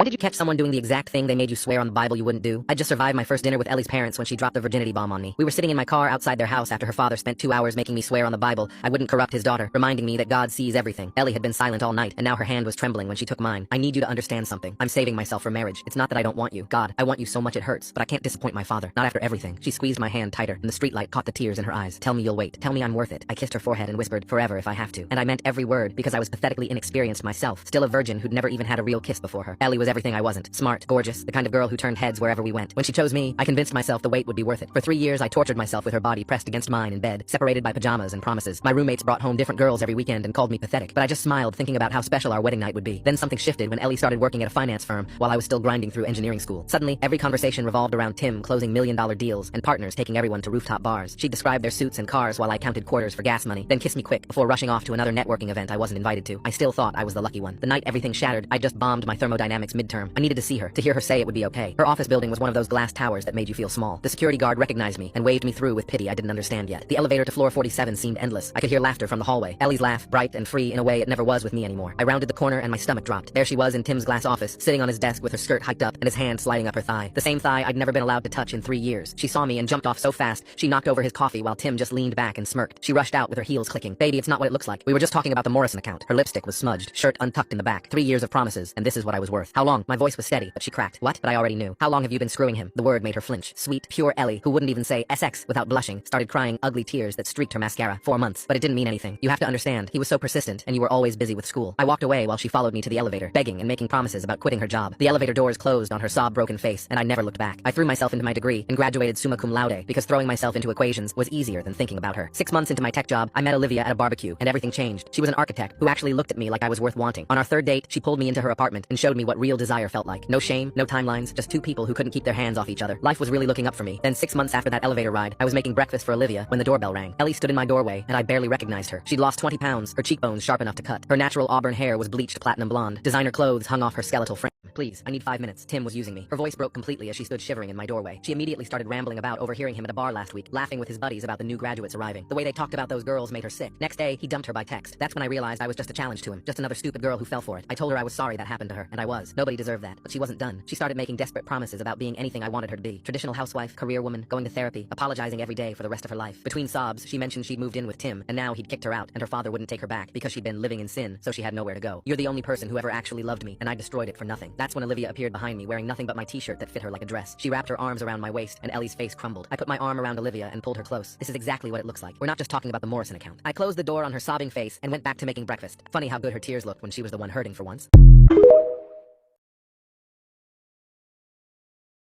When did you catch someone doing the exact thing they made you swear on the Bible you wouldn't do? I just survived my first dinner with Ellie's parents when she dropped the virginity bomb on me. We were sitting in my car outside their house after her father spent 2 hours making me swear on the Bible I wouldn't corrupt his daughter, reminding me that God sees everything. Ellie had been silent all night, and now her hand was trembling when she took mine. I need you to understand something. I'm saving myself for marriage. It's not that I don't want you. God, I want you so much it hurts, but I can't disappoint my father. Not after everything. She squeezed my hand tighter, and the streetlight caught the tears in her eyes. Tell me you'll wait. Tell me I'm worth it. I kissed her forehead and whispered, forever if I have to. And I meant every word, because I was pathetically inexperienced myself, still a virgin who'd never even had a real kiss before her. Ellie was everything I wasn't. Smart, gorgeous, the kind of girl who turned heads wherever we went. When she chose me, I convinced myself the wait would be worth it. For 3 years, I tortured myself with her body pressed against mine in bed, separated by pajamas and promises. My roommates brought home different girls every weekend and called me pathetic, but I just smiled thinking about how special our wedding night would be. Then something shifted when Ellie started working at a finance firm while I was still grinding through engineering school. Suddenly, every conversation revolved around Tim closing million-dollar deals and partners taking everyone to rooftop bars. She'd describe their suits and cars while I counted quarters for gas money, then kissed me quick before rushing off to another networking event I wasn't invited to. I still thought I was the lucky one. The night everything shattered, I just bombed my thermodynamics midterm. I needed to see her, to hear her say it would be okay. Her office building was one of those glass towers that made you feel small. The security guard recognized me and waved me through with pity I didn't understand yet. The elevator to floor 47 seemed endless. I could hear laughter from the hallway. Ellie's laugh, bright and free in a way it never was with me anymore. I rounded the corner and my stomach dropped. There she was in Tim's glass office, sitting on his desk with her skirt hiked up and his hand sliding up her thigh. The same thigh I'd never been allowed to touch in 3 years. She saw me and jumped off so fast, she knocked over his coffee while Tim just leaned back and smirked. She rushed out with her heels clicking. Baby, it's not what it looks like. We were just talking about the Morrison account. Her lipstick was smudged, shirt untucked in the back. 3 years of promises, and this is what I was worth. How long? My voice was steady, but she cracked. What? But I already knew. How long have you been screwing him? The word made her flinch. Sweet, pure Ellie, who wouldn't even say SX without blushing, started crying ugly tears that streaked her mascara. 4 months, but it didn't mean anything. You have to understand, he was so persistent, and you were always busy with school. I walked away while she followed me to the elevator, begging and making promises about quitting her job. The elevator doors closed on her sob-broken face, and I never looked back. I threw myself into my degree and graduated summa cum laude because throwing myself into equations was easier than thinking about her. 6 months into my tech job, I met Olivia at a barbecue, and everything changed. She was an architect who actually looked at me like I was worth wanting. On our third date, she pulled me into her apartment and showed me what real desire felt like. No shame, no timelines, just two people who couldn't keep their hands off each other. Life was really looking up for me. Then 6 months after that elevator ride, I was making breakfast for Olivia when the doorbell rang. Ellie stood in my doorway, and I barely recognized her. She'd lost 20 pounds, her cheekbones sharp enough to cut. Her natural auburn hair was bleached platinum blonde. Designer clothes hung off her skeletal frame. Please, I need 5 minutes. Tim was using me. Her voice broke completely as she stood shivering in my doorway. She immediately started rambling about overhearing him at a bar last week, laughing with his buddies about the new graduates arriving. The way they talked about those girls made her sick. Next day, he dumped her by text. That's when I realized I was just a challenge to him, just another stupid girl who fell for it. I told her I was sorry that happened to her, and I was. Nobody deserved that, but she wasn't done. She started making desperate promises about being anything I wanted her to be. Traditional housewife, career woman, going to therapy, apologizing every day for the rest of her life. Between sobs, she mentioned she'd moved in with Tim, and now he'd kicked her out, and her father wouldn't take her back because she'd been living in sin, so she had nowhere to go. You're the only person who ever actually loved me, and I destroyed it for nothing. That's when Olivia appeared behind me wearing nothing but my t-shirt that fit her like a dress. She wrapped her arms around my waist, and Ellie's face crumbled. I put my arm around Olivia and pulled her close. This is exactly what it looks like. We're not just talking about the Morrison account. I closed the door on her sobbing face and went back to making breakfast. Funny how good her tears looked when she was the one hurting for once.